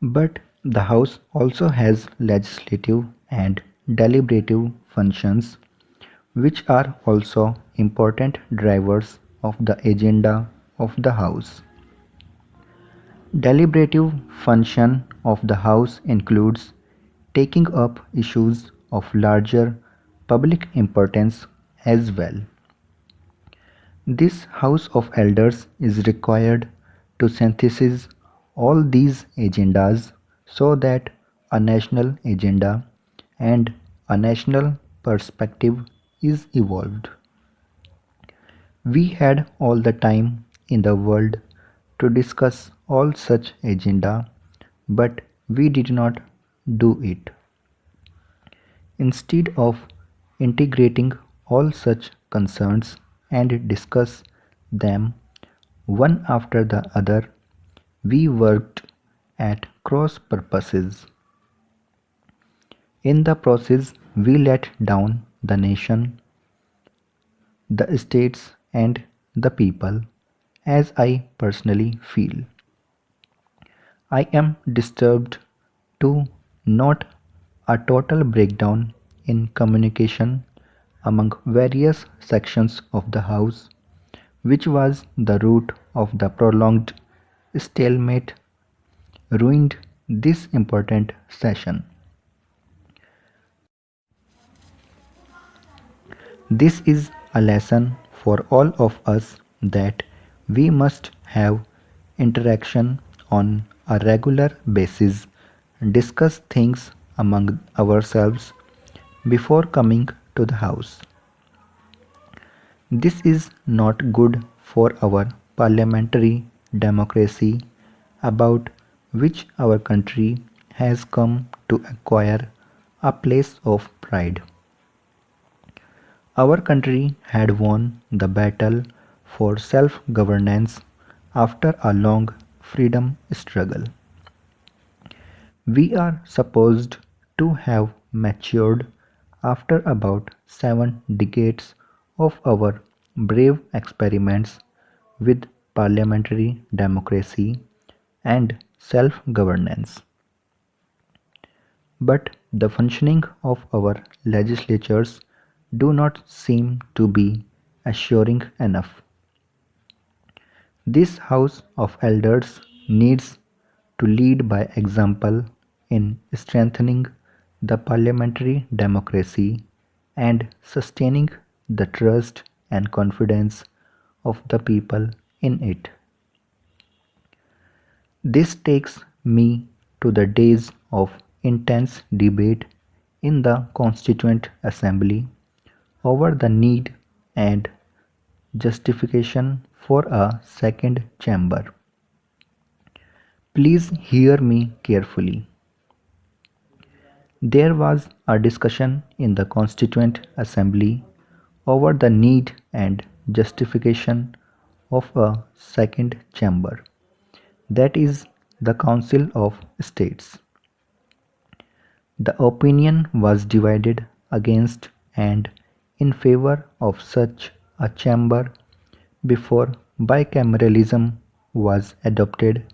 But the House also has legislative and deliberative functions, which are also important drivers of the agenda of the House. Deliberative function of the House includes taking up issues of larger public importance as well. This House of Elders is required to synthesize all these agendas so that a national agenda and a national perspective is evolved. We had all the time in the world to discuss all such agenda, but we did not do it. Instead of integrating all such concerns and discuss them one after the other, we worked at cross purposes. In the process, we let down the nation, the states, and the people, as I personally feel. I am disturbed to note a total breakdown in communication among various sections of the House, which was the root of the prolonged stalemate ruined this important session. This is a lesson for all of us that we must have interaction on a regular basis, discuss things among ourselves before coming to the House. This is not good for our parliamentary democracy, about which our country has come to acquire a place of pride. Our country had won the battle for self governance after a long freedom struggle. We are supposed to have matured after about 7 decades of our brave experiments with parliamentary democracy and self governance. But the functioning of our legislatures do not seem to be assuring enough. This House of Elders needs to lead by example in strengthening the parliamentary democracy and sustaining the trust and confidence of the people in it. This takes me to the days of intense debate in the Constituent Assembly over the need and justification for a second chamber. Please hear me carefully. There was a discussion in the Constituent Assembly over the need and justification of a second chamber, that is, the Council of States. The opinion was divided against and in favor of such a chamber before bicameralism was adopted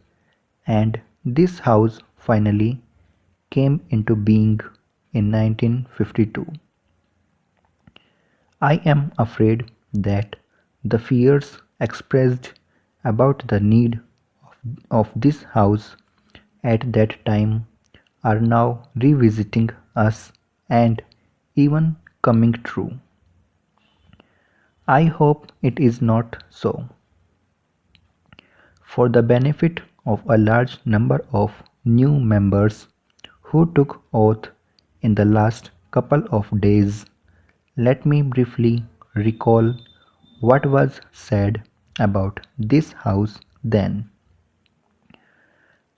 and this House finally came into being in 1952. I am afraid that the fears expressed about the need of this House at that time are now revisiting us and even coming true. I hope it is not so. For the benefit of a large number of new members who took oath in the last couple of days, let me briefly recall what was said about this House then.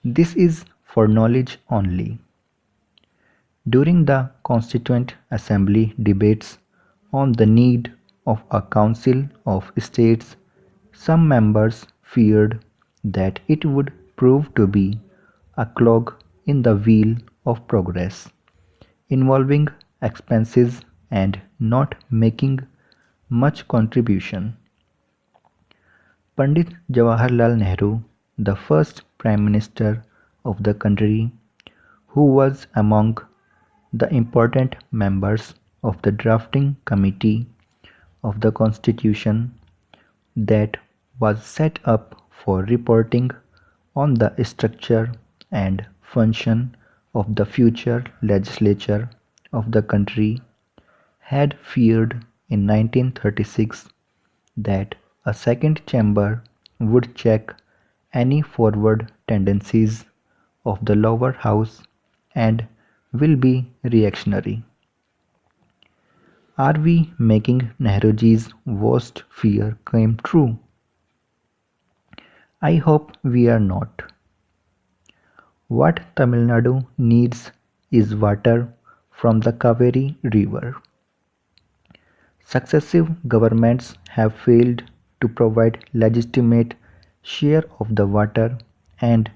This is for knowledge only. During the Constituent Assembly debates on the need of a Council of States, some members feared that it would prove to be a clog in the wheel of progress, involving expenses and not making much contribution. Pandit Jawaharlal Nehru, the first Prime Minister of the country, who was among the important members of the drafting committee of the Constitution that was set up for reporting on the structure and function of the future legislature of the country, had feared in 1936 that a second chamber would check any forward tendencies of the lower house and will be reactionary. Are we making Nehruji's worst fear come true? I hope we are not. What Tamil Nadu needs is water from the Kaveri River. Successive governments have failed to provide legitimate share of the water, and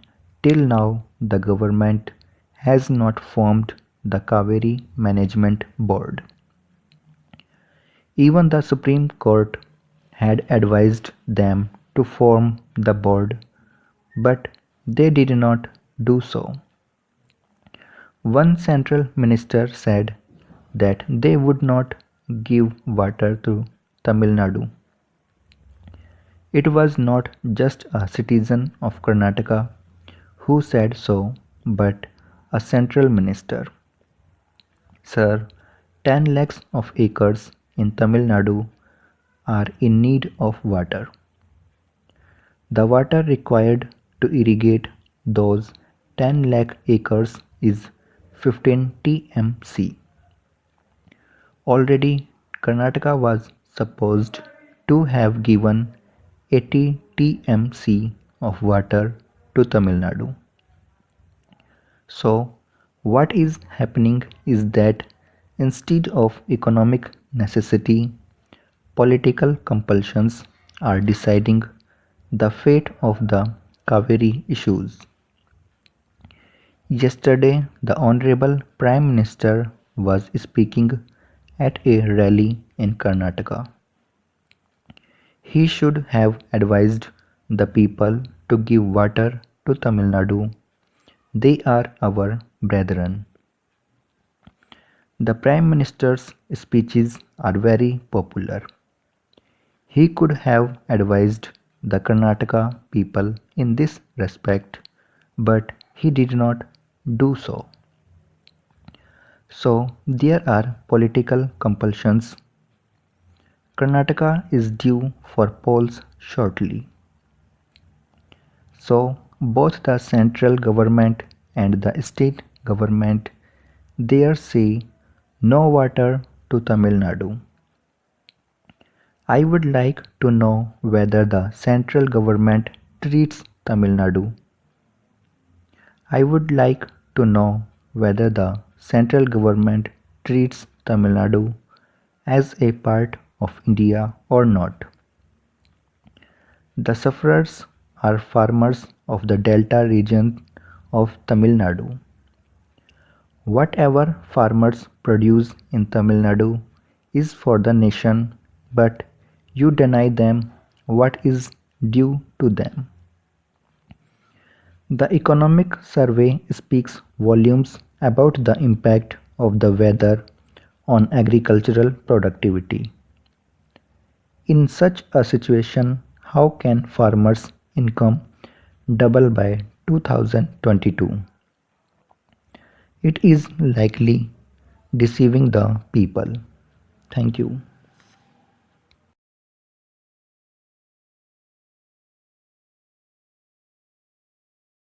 till now the government has not formed the Kaveri Management Board. Even the Supreme Court had advised them to form the board, but they did not do so. One central minister said that they would not give water to Tamil Nadu. It was not just a citizen of Karnataka who said so, but a central minister. Sir, 10 lakhs of acres in Tamil Nadu are in need of water. The water required to irrigate those 10 lakh acres is 15 TMC. Already, Karnataka was supposed to have given 80 TMC of water to Tamil Nadu. So, what is happening is that instead of economic necessity, political compulsions are deciding the fate of the Kaveri issues. Yesterday, the Honorable Prime Minister was speaking at a rally in Karnataka. He should have advised the people to give water to Tamil Nadu. They are our brethren. The Prime Minister's speeches are very popular. He could have advised the Karnataka people in this respect, but he did not do so. So there are political compulsions. Karnataka is due for polls shortly. So both the central government and the state government there say no water to Tamil Nadu. I would like to know whether the central government treats Tamil Nadu. I would like to know whether the central government treats Tamil Nadu as a part of India or not. The sufferers are farmers of the delta region of Tamil Nadu. Whatever farmers produce in Tamil Nadu is for the nation, but you deny them what is due to them. The economic survey speaks volumes about the impact of the weather on agricultural productivity. In such a situation, how can farmers' income double by 2022? It is likely deceiving the people. Thank you.